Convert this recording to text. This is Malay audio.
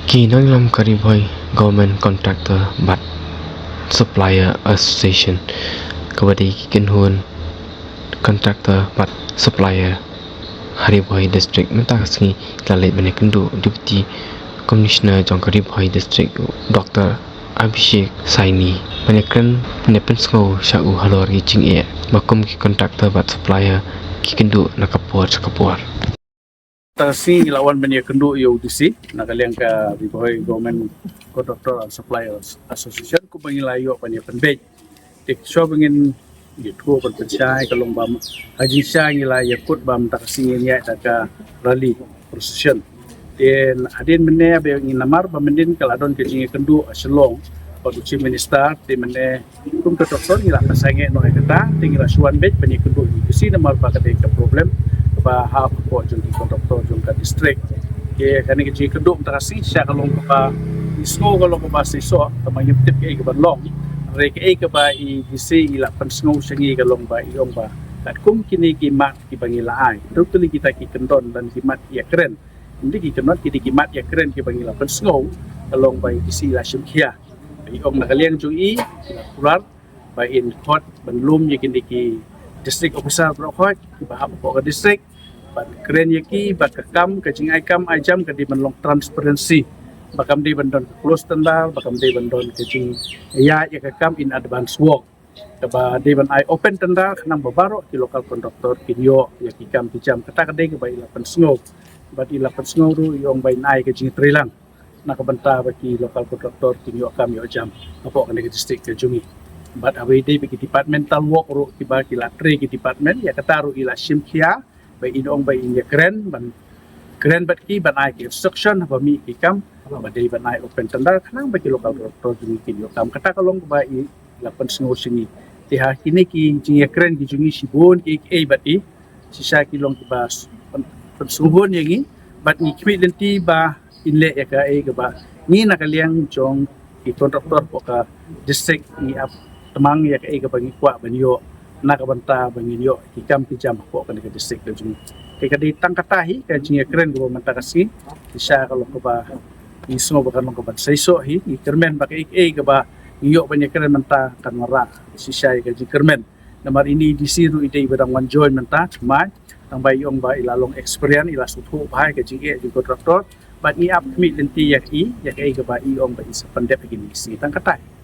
Kinang lam Karibhoy Government Contractor But Supplier Association Kabadi Kinhun Contractor But Supplier Haribhoy District Mentakasngi Lalit Benekendu Deputy Commissioner Jong Karibhoy District Dr. Abhishek Saini Banyakan Nepensgo Syau Halor Gicing E Makum Ki Contractor But Supplier Kikendu Nakapuar Sakapuar Tasi lawan bania kendu UDC nakaliang ka Biboy Government Contractor and Suppliers Association ku bangilayo bania penbej tik so bangin gitu berpencai kalong bam haji sya ngila yakut bam taksingin ya taka rally procession den adin mene be nginamar bamendin kaladon kejing kendu aselong Paduci Minister di mene kum contractor ngila kasange no ekata tingila suan bej bania kendu UDC namar bakate ka problem bahap po jung di kontraktor jung ka district ke kani ke keduk terasi sya kalong ka isgo kalong ka siso tamang yuptip ke banlong re ke ba I disi ila pensngo sengi kalong ba iong ba kat kum kini kimat ki bangila ai totally kita ki kendon dan kimat ya keren ndi ki kendon ki kimat ya keren ki bangila pensngo kalong ba disi la syumkhia iong nakaliang jung I kular ba in court banlum yakin ki district officer berokoi bahap pokok district bat keren yaki bat kekam kecing aikam ajam ke di menlong transparency bakam di bendon close tendal bakam di bendon kecing ya kekam in advance work keba di ben ai open tendal kenang babaro ki lokal konduktor kinyo ya kikam kijam kata kede ke bai lapan sngo bat ilapan sngo ru yong bai nai kecing trilang nak benta bagi lokal konduktor kinyo kam yo jam apa kan ke district ke jungi but awede bagi departmental work ru tiba kila tre ki department ya kataru ila simkia by inong by inya keren bat ki ban ai ki instruction ba mi ki kam ba dei ban ai open tendal kanang bagi lokal doktor jungi ki yo kam kata kalong ba I lapan sngo singi tiha kini ki jingi keren ki jungi sibun ki bat I sisa ki long ki bas pensubun yangi bat ni kimi lenti ba inle ya ka ka ba ni nakaliang jong ki kontraktor po ka district ni temang ya ka bangi kwa banyo nakabanta banginyo kikam kijam po kan ke district ke jung ke kadi tangkatahi ke jinga keren go mantakasi isa kalau ko ba iso ba kan ko ba saiso hi kermen ba ke ke ba iyo banyak keren menta kan mara sisa ke kermen namar ini disiru ide badang wan join menta cuma tang bayong ba ilalong experience ila sutu ba ke jinga di kontraktor ba ni up mi lenti ya ke ba iong ba isa pandep begini si tangkatai